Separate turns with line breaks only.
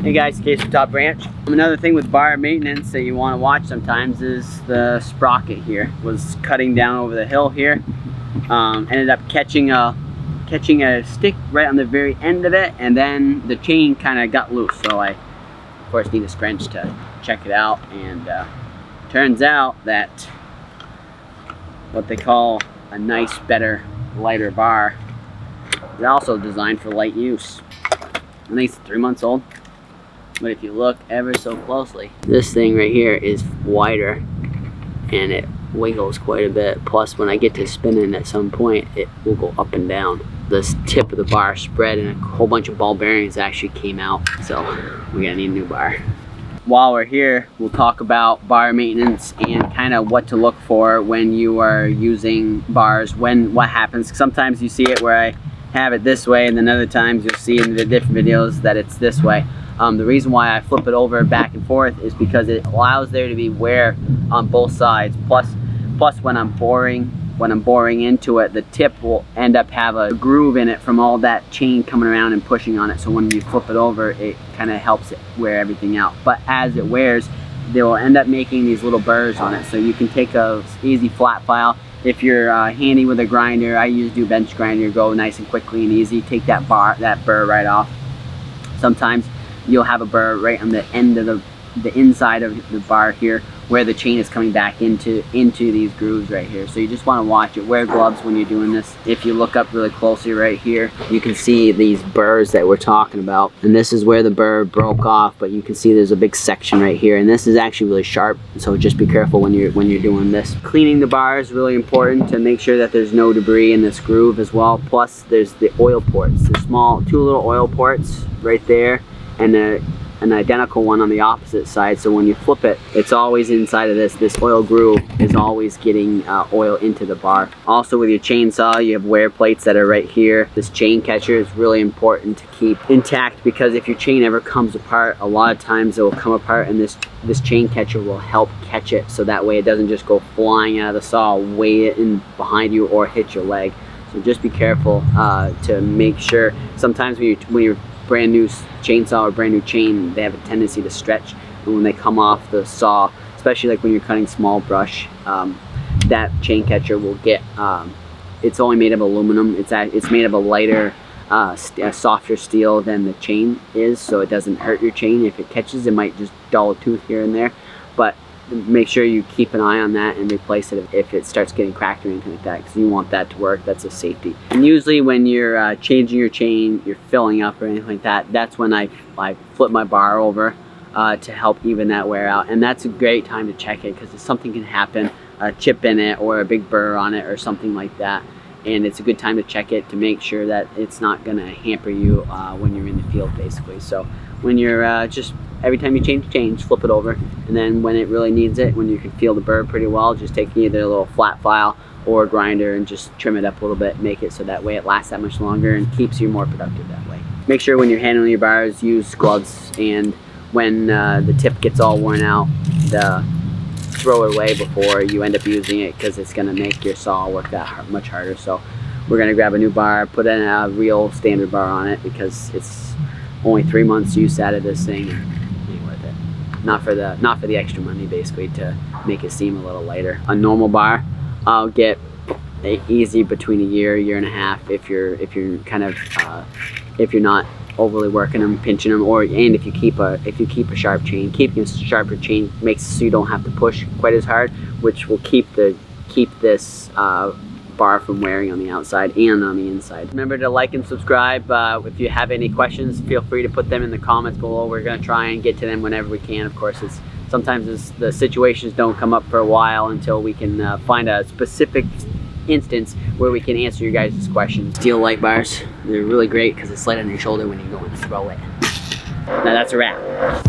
Hey guys, Case from Top Branch. Another thing with bar maintenance that you want to watch sometimes is the sprocket here. Was cutting down over the hill here. Ended up catching a stick right on the very end of it, and then the chain kind of got loose. So I, of course, need a scrunch to check it out. And turns out that what they call a nice, better, lighter bar is also designed for light use. I think it's 3 months old. But if you look ever so closely, this thing right here is wider and it wiggles quite a bit. Plus, when I get to spinning at some point, it will go up and down. This tip of the bar spread and a whole bunch of ball bearings actually came out. So we're gonna need a new bar. While we're here, we'll talk about bar maintenance and kind of what to look for when you are using bars, what happens. Sometimes you see it where I have it this way, and then other times you'll see in the different videos that it's this way. The reason why I flip it over back and forth is because it allows there to be wear on both sides. Plus when I'm boring into it, the tip will end up have a groove in it from all that chain coming around and pushing on it. So when you flip it over, it kind of helps it wear everything out. But as it wears, they will end up making these little burrs on it. So you can take a easy flat file. If you're handy with a grinder, I usually do bench grinder, go nice and quickly and easy. Take that burr right off. Sometimes you'll have a burr right on the end of the inside of the bar here, where the chain is coming back into these grooves right here. So you just want to watch it. Wear gloves when you're doing this. If you look up really closely right here, you can see these burrs that we're talking about. And this is where the burr broke off, but you can see there's a big section right here. And this is actually really sharp, so just be careful when you're doing this. Cleaning the bar is really important to make sure that there's no debris in this groove as well. Plus, there's the oil ports. There's two little oil ports right there, and an identical one on the opposite side. So when you flip it, it's always inside of this oil groove is always getting oil into the bar. Also with your chainsaw, you have wear plates that are right here. This chain catcher is really important to keep intact, because if your chain ever comes apart, a lot of times it will come apart, and this chain catcher will help catch it, so that way it doesn't just go flying out of the saw, way in behind you, or hit your leg. So just be careful to make sure. Sometimes when you're brand new chainsaw or brand new chain, they have a tendency to stretch, and when they come off the saw, especially like when you're cutting small brush, that chain catcher will get it's only made of aluminum. It's made of a lighter a softer steel than the chain is, so it doesn't hurt your chain. If it catches, it might just dull a tooth here and there, but make sure you keep an eye on that and replace it if it starts getting cracked or anything like that, because you want that to work. That's a safety. And usually when you're changing your chain, you're filling up or anything like that, that's when I flip my bar over to help even that wear out. And that's a great time to check it, because something can happen, a chip in it or a big burr on it or something like that, and it's a good time to check it to make sure that it's not going to hamper you when you're in the field, basically. So when you're just every time you change the chain, just flip it over, and then when it really needs it, when you can feel the burr pretty well, just take either a little flat file or a grinder and just trim it up a little bit, make it so that way it lasts that much longer and keeps you more productive that way. Make sure when you're handling your bars, use gloves, and when the tip gets all worn out, throw it away before you end up using it, because it's going to make your saw work that much harder. So we're going to grab a new bar, put in a real standard bar on it, because it's only 3 months use out of this thing. Ain't worth it. Not for the extra money, basically, to make it seem a little lighter. A normal bar, I'll get easy between a year and a half if you're kind of if you're not overly working them, pinching them, and if you keep a sharp chain. Keeping a sharper chain makes it so you don't have to push quite as hard, which will keep this bar from wearing on the outside and on the inside. Remember to like and subscribe. If you have any questions, feel free to put them in the comments below. We're going to try and get to them whenever we can. Of course, sometimes the situations don't come up for a while until we can find a specific instance where we can answer your guys' questions. Steel light bars, they're really great because it's light on your shoulder when you go and throw it. Now that's a wrap.